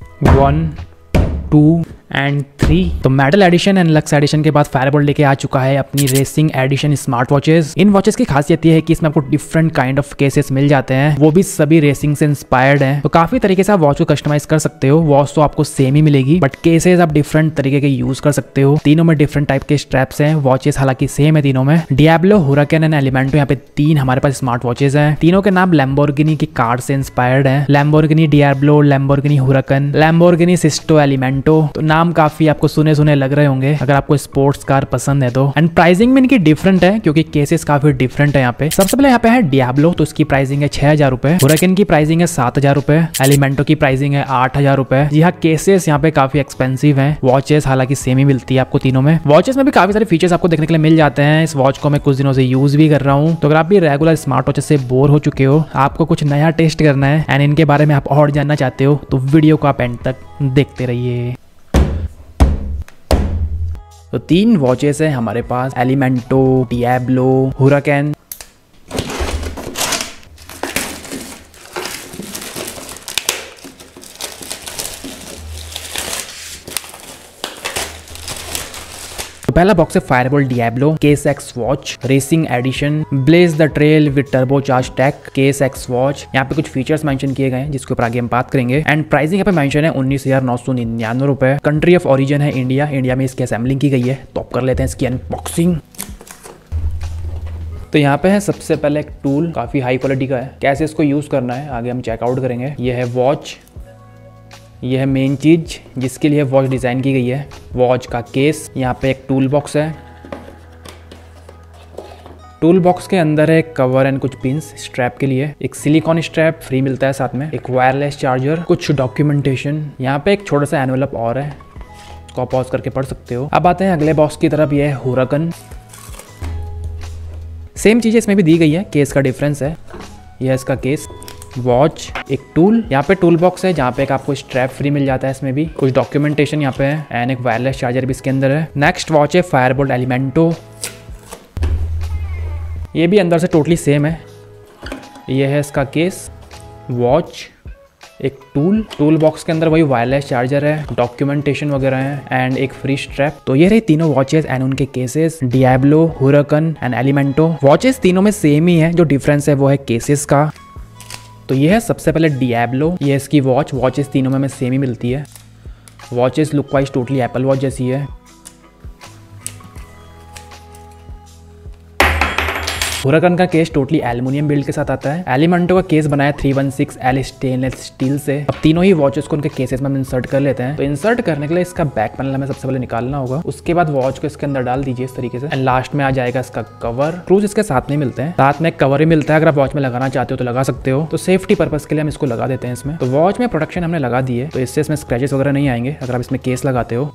1, 2 and 3। तो metal edition and Lux edition के बाद फायरबोल्ट लेके आ चुका है अपनी रेसिंग एडिशन स्मार्ट वॉचेस। इन वॉचेस की खासियत ये है कि इसमें आपको डिफरेंट काइंड ऑफ केसेस मिल जाते हैं, वो भी सभी रेसिंग से इंस्पायर्ड हैं। तो काफी तरीके से आप वॉच को कस्टमाइज कर सकते हो। वॉच तो आपको सेम ही मिलेगी बट केसेस आप डिफरेंट तरीके के यूज कर सकते हो। तीनों में डिफरेंट टाइप के स्ट्रैप्स हैं। वॉचेस हालांकि सेम है तीनों में। डियाब्लो, हुराकन एंड एलिमेंटो, यहाँ पे 3 हमारे पास स्मार्ट वॉचेस हैं। तीनों के नाम लैम्बोर्गिनी की कार से इंस्पायर्ड है। Lamborghini Diablo, Lamborghini Huracan, Lamborghini Sesto Elemento. तो नाम काफी आपको सुने लग रहे होंगे अगर आपको स्पोर्ट्स कार पसंद है तो। एंड प्राइसिंग में इनकी डिफरेंट है क्योंकि केसेस काफी डिफरेंट है यहाँ पे। सबसे पहले यहाँ पे है डियाब्लो, तो इसकी प्राइसिंग है 6000 रुपए। हुराकन की प्राइसिंग है 7000 रुपए। एलिमेंटो की प्राइसिंग है 8000 रुपए। जी हाँ, केसेस यहाँ पे काफी एक्सपेंसिव है। वॉचेस हालांकि सेम ही मिलती है आपको तीनों में। वॉचेस में भी काफी सारे फीचर्स आपको देखने के लिए मिल जाते हैं। इस वॉच को मैं कुछ दिनों से यूज भी कर रहा हूँ। तो अगर आप भी रेगुलर स्मार्ट वॉचेस से बोर हो चुके हो, आपको कुछ नया टेस्ट करना है एंड इनके बारे में आप और जानना चाहते हो, तो वीडियो को आप एंड तक देखते रहिए। तो 3 वॉचेस है हमारे पास, एलिमेंटो, डियाब्लो, हुराकन। पहला बॉक्स है Fireboltt Diablo case X watch racing edition blaze the trail with turbo charge tech case X watch. यहाँ पे कुछ फीचर्स मेंशन किए गए हैं जिसके ऊपर आगे हम बात करेंगे। एंड प्राइसिंग यहाँ पे मेंशन है 19,999 रुपए। कंट्री ऑफ ओरिजिन है इंडिया। इंडिया में इसकी असेंबलिंग की गई है। तो आप कर लेते हैं इसकी अनबॉक्सिंग। तो यहाँ पे है सबसे पहले एक टूल, काफी हाई क्वालिटी का है। कैसे इसको यूज करना है आगे हम चेकआउट करेंगे। ये है वॉच, यह है मेन चीज जिसके लिए वॉच डिजाइन की गई है, वॉच का केस। यहाँ पे एक टूल बॉक्स है। टूल बॉक्स के अंदर है कवर एंड कुछ पिंस स्ट्रैप के लिए। एक सिलिकॉन स्ट्रैप फ्री मिलता है साथ में, एक वायरलेस चार्जर, कुछ डॉक्यूमेंटेशन। यहाँ पे एक छोटा सा एनवेलप और है, इसको आप पॉज करके पढ़ सकते हो। अब आते हैं अगले बॉक्स की तरफ। यह है हुराकन। सेम चीज इसमें भी दी गई है, केस का डिफरेंस है। यह इसका केस, वॉच, एक टूल। यहाँ पे टूल बॉक्स है जहाँ पे एक आपको स्ट्रैप फ्री मिल जाता है। इसमें भी कुछ डॉक्यूमेंटेशन यहाँ पे है एंड एक वायरलेस चार्जर भी इसके अंदर है। नेक्स्ट वॉच है फायरबोल्ट एलिमेंटो। ये भी अंदर से टोटली सेम है। ये है इसका केस, वॉच, एक टूल। टूल बॉक्स के अंदर वही वायरलेस चार्जर है, डॉक्यूमेंटेशन वगैरह है एंड एक फ्री स्ट्रैप। तो ये रही तीनों वॉचेस एंड उनके cases, Diablo, Huracan and Elemento. Watches तीनों में सेम ही है, जो डिफरेंस है वो है केसेस का। तो ये है सबसे पहले डियाब्लो, ये इसकी वॉच। वॉचेस तीनों में सेम ही मिलती है। Watches look wise totally Apple watch जैसी है। हुराकन का केस टोटली एल्युमिनियम बिल्ड के साथ आता है। एलिमेंटो का केस बनाया 316L स्टेनलेस स्टील से। अब तीनों ही वॉचेस को उनके केसेस में हम इंसर्ट कर लेते हैं। तो इंसर्ट करने के लिए इसका बैक पैनल हमें सबसे पहले निकालना होगा। उसके बाद वॉच को इसके अंदर डाल दीजिए इस तरीके से एंड लास्ट में आ जाएगा इसका कवर। क्रूज इसके साथ नहीं मिलते हैं, साथ में कवर ही मिलता है। अगर आप वॉच में लगाना चाहते हो तो लगा सकते हो। तो सेफ्टी पर्पज के लिए हम इसको लगा देते हैं इसमें। तो वॉच में प्रोटेक्शन हमने लगा दी है, तो इससे इसमें स्क्रैचेस वगैरह नहीं आएंगे अगर आप इसमें केस लगाते हो।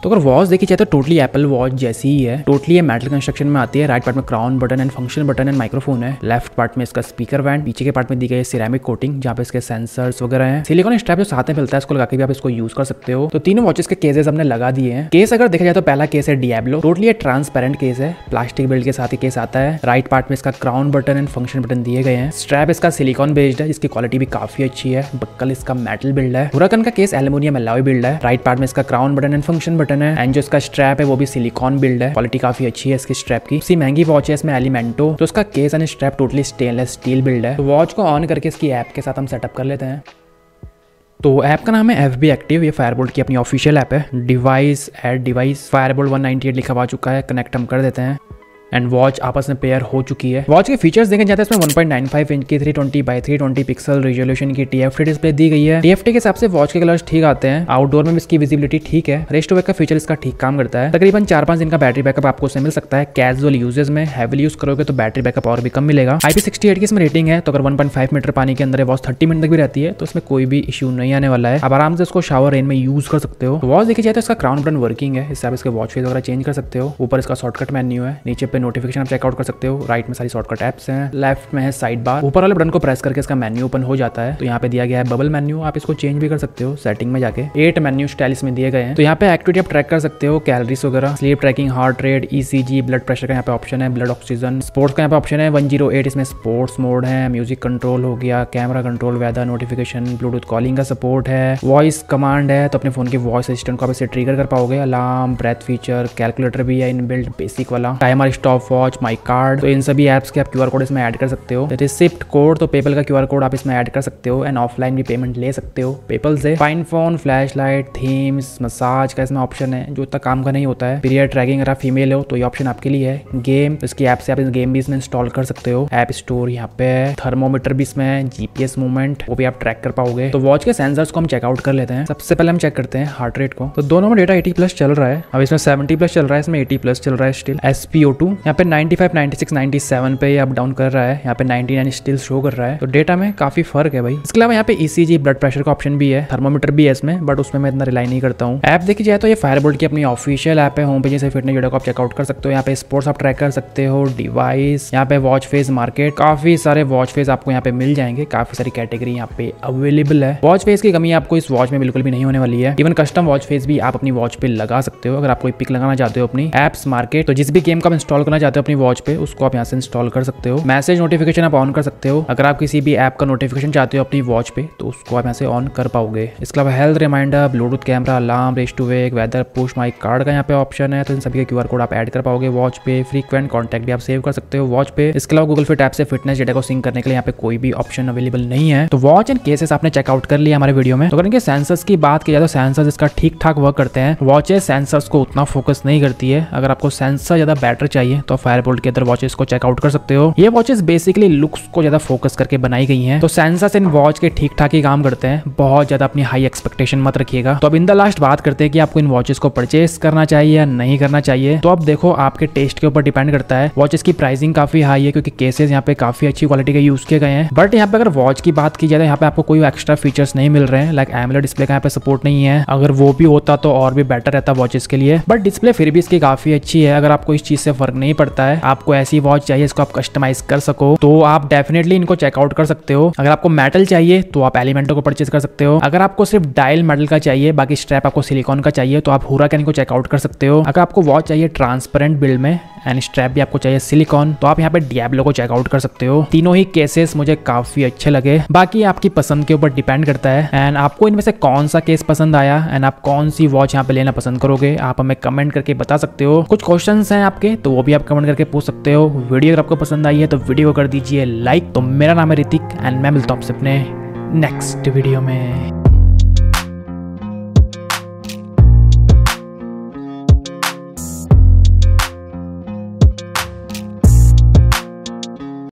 तो अगर वॉच देखी जाए तो टोटली एप्पल वॉच जैसी ही है। टोटली ये मेटल कंस्ट्रक्शन में आती है। राइट पार्ट में crown button and function button and microphone है। लेफ्ट पार्ट में इसका स्पीकर बैंड, पीछे के पार्ट में दी गई है सिरेमिक कोटिंग जहाँ पे इसके सेंसर्स वगैरह हैं। सिलिकॉन स्ट्रैप जो साथ में मिलता है इसको लगा के भी आप इसको यूज कर सकते हो। तो तीनों वॉचेस के केसेस हमने लगा दिए हैं। केस अगर देखा जाए तो पहला केस है डियाब्लो। टोटली ट्रांसपेरेंट केस है, प्लास्टिक बिल्ड के साथ ही केस आता है। राइट पार्ट में इसका crown button and function button दिए गए हैं। स्ट्रैप इसका सिलिकॉन बेस्ड है जिसकी क्वालिटी भी काफी अच्छी है। बक्कल इसका मेटल बिल्ड है। हुराकन का केस एल्युमिनियम एलॉय बिल्ड है। राइट पार्ट में इसका crown button and function button है एंड जो इसका स्ट्रैप है वो भी सिलिकॉन बिल्ड है। क्वालिटी काफी अच्छी है इसकी स्ट्रैप की। इसी महंगी वॉच है इसमें एलिमेंटो, तो उसका case and strap totally stainless steel build है। तो वॉच को ऑन करके इसकी ऐप के साथ हम सेटअप कर लेते हैं। तो ऐप का नाम है FB एक्टिव। ये फायरबोल्ट की अपनी ऑफिशियल ऐप है। डिवाइस ऐड डिवाइस फायरबोल्ट 198 लिखा हुआ चुका है। कनेक्ट हम कर देते हैं एंड वॉच आपस में पेयर हो चुकी है। वॉच के फीचर्स देखे जाते हैं इसमें 1.95 इंच की 320x320 पिक्सल रेजोल्यूशन की TFT डिस्प्ले दी गई है। TFT के हिसाब से वॉच के कलर्स ठीक आते हैं। आउटडोर में भी इसकी विजिबिलिटी ठीक है। रेस्ट टू वेक का फीचर इसका ठीक काम करता है। तकरीबन 4-5 दिन का बैटरी बैकअप आपको उससे मिल सकता है कैजुअल यूजेस में। हैवीली यूज करोगे तो बैटरी बैकअप और भी कम मिलेगा। IP68 की इसमें रेटिंग है, तो अगर 1.5 मीटर पानी के अंदर वॉच 30 मिनट तक भी रहती है तो इसमें कोई भी इशू नहीं आने वाला है। आप आराम से इसको शावर रेन में यूज कर सकते हो। वॉच देखी जाए तो इसका क्राउन बटन वर्किंग है, इससे आप इसके वॉच फेस वगैरह चेंज कर सकते हो। ऊपर इसका शॉर्टकट मेन्यू है, नीचे पे नोटिफिकेशन आप चेकआउट कर सकते हो। राइट में सारी शॉर्टकट एप्स हैं, लेफ्ट में है साइड बार। ऊपर वाले बटन को प्रेस करके इसका मेन्यू ओपन हो जाता है। तो यहाँ पे दिया गया है बबल मेन्यू, आप इसको चेंज भी कर सकते हो सेटिंग में जाके। 8 मेन्यू स्टाइल इसमें दिए गए हैं। तो यहाँ पे एक्टिविटी आप ट्रैक कर सकते हो, कैलोरीज वगैरह, sleep tracking, heart rate, ECG, blood pressure का यहाँ पे ऑप्शन है, ब्लड ऑक्सीजन, स्पोर्ट्स का यहाँ पे ऑप्शन है 108, इसमें स्पोर्ट्स मोड है, म्यूजिक कंट्रोल हो गया, camera control, weather, notification, Bluetooth calling का सपोर्ट है, वॉइस कमांड है, तो अपने फोन की वॉइस असिस्टेंट को आप इसे ट्रिगर कर पाओगे, अलार्म, ब्रेथ फीचर, कैलकुलेटर भी है इनबिल्ट बेसिक वाला, timer, stop watch, my card. तो इन सभी एप्स के आप QR कोड इसमें ऐड कर सकते हो। रिसिप्ट कोड, तो पेपल का QR कोड आप इसमें ऐड कर सकते हो एंड ऑफलाइन भी पेमेंट ले सकते हो पेपल से। Fine phone, flash light, themes, massage का इसमें ऑप्शन है जो इतना काम का नहीं होता है। पीरियड ट्रैकिंग, अगर आप फीमेल हो तो ये ऑप्शन आपके लिए है। गेम, इसकी ऐप से आप इस गेम भी इसमें इंस्टॉल कर सकते हो। ऐप स्टोर यहाँ पे, थर्मोमीटर भी इसमें है, GPS मूवमेंट वो भी आप ट्रैक कर पाओगे। तो वॉच के सेंसर्स को हम चेकआउट कर लेते हैं। सबसे पहले हम चेक करते हैं हार्ट रेट को। तो दोनों में डेटा 80+ चल रहा है। अब इसमें 70+ चल रहा है, इसमें 80+ चल रहा है स्टिल। SpO2 यहाँ पे 95, 96, 97 पे अप डाउन कर रहा है, यहाँ पे 99 स्टिल शो कर रहा है। तो डेटा में काफी फर्क है भाई। इसके अलावा यहाँ पे ECG, ब्लड प्रेशर का ऑप्शन भी है, थर्मोमीटर भी है इसमें, बट उसमें मैं इतना रिलाई नहीं करता हूँ। ऐप देखी जाए तो ये फायरबोल्ट की अपनी ऑफिशियल ऐप है। होम पेज से फिटनेस डेटा को आप चेकआउट कर सकते हो। यहाँ पे स्पोर्ट्स आप ट्रैक कर सकते हो, डिवाइस, यहाँ पे वॉच फेस मार्केट, काफी सारे वॉच फेस आपको यहाँ पे मिल जाएंगे, काफी सारी कैटेगरी यहाँ पे अवेलेबल है। वॉच फेस की कमी आपको इस वॉच में बिल्कुल भी नहीं होने वाली है। इवन कस्टम वॉच फेस भी आप अपनी वॉच पे लगा सकते हो। अगर आप कोई पिक लगाना चाहते हो अपनी एप्स मार्केट, तो जिस भी गेम का आप इंस्टॉल करना चाहते हो अपनी वॉच पे, उसको आप यहाँ से इंस्टॉल कर सकते हो। मैसेज नोटिफिकेशन आप ऑन कर सकते हो। अगर आप किसी भी ऐप का नोटिफिकेशन चाहते हो अपनी वॉच पे, तो उसको आप यहाँ से ऑन कर पाओगे। इसके अलावा health reminder, Bluetooth camera, alarm, raise to wake, weather, push my card का यहाँ पे ऑप्शन है। तो इन सभी के QR कोड आप ऐड कर पाओगे वॉच पे। फ्रीक्वेंट कॉन्टैक्ट भी आप सेव कर सकते हो वॉच पे। इसके अलावा गूगल फिट ऐप से फिटनेस डेटा को सिंक करने के लिए यहाँ पे कोई भी ऑप्शन अवेलेबल नहीं है। तो वॉच एंड केसेस आपने चेकआउट कर लिया हमारे वीडियो में। तो अगर इनके सेंसर्स की बात की जाए तो सेंसर्स इसका ठीक ठाक वर्क करते हैं। वॉचेस सेंसर्स को उतना फोकस नहीं करती है। अगर आपको सेंसर ज्यादा बेटर चाहिए तो फायरबोल्ट के अंदर वॉचेस को चेकआउट कर सकते हो। ये वॉचेस बेसिकली लुक्स को ज्यादा फोकस करके बनाई गई हैं। तो सेंसर्स इन वॉच के ठीक ठाक ही काम करते हैं। बहुत ज्यादा अपनी हाई एक्सपेक्टेशन मत रखिएगा। तो अब इन द लास्ट बात करते हैं कि आपको इन वॉचेस को परचेस करना चाहिए या नहीं करना चाहिए। तो अब देखो आपके टेस्ट के ऊपर डिपेंड करता है। वॉचेस की प्राइसिंग काफी हाई है क्योंकि केसेस यहाँ पे काफी अच्छी क्वालिटी के यूज किए गए हैं। बट यहाँ पे अगर वॉच की बात की जाए तो यहाँ पे आपको कोई एक्स्ट्रा फीचर्स नहीं मिल रहे हैं। लाइक एमोलेड डिस्प्ले का यहाँ पे सपोर्ट नहीं है। अगर वो भी होता तो और भी बेटर रहता वॉचेस के लिए। बट डिस्प्ले फिर भी इसकी काफी अच्छी है। अगर आपको इस चीज से फर्क नहीं पड़ता है, आपको ऐसी वॉच चाहिए इसको आप कस्टमाइज कर सको, तो आप डेफिनेटली इनको चेकआउट कर सकते हो। अगर आपको मेटल चाहिए तो आप एलिमेंटो को परचेज कर सकते हो। अगर आपको सिर्फ डायल मेटल का चाहिए, बाकी स्ट्रैप आपको सिलिकॉन का चाहिए, तो आप हुराकन को चेकआउट कर सकते हो। अगर आपको वॉच चाहिए ट्रांसपेरेंट बिल्ड में एंड स्ट्रैप भी आपको चाहिए सिलिकॉन, तो आप यहाँ पे डियाब्लो को चेकआउट कर सकते हो। तीनों ही केसेस मुझे काफी अच्छे लगे। बाकी आपकी पसंद के ऊपर डिपेंड करता है एंड आपको इनमें से कौन सा केस पसंद आया एंड आप कौन सी वॉच यहाँ पे लेना पसंद करोगे, आप हमें कमेंट करके बता सकते हो। कुछ क्वेश्चंस हैं आपके तो वो भी आप कमेंट करके पूछ सकते हो। वीडियो अगर आपको पसंद आई है तो वीडियो को कर दीजिए लाइक। तो मेरा नाम है ऋतिक एंड मैं मिलता हूँ आपसे अपने नेक्स्ट वीडियो में।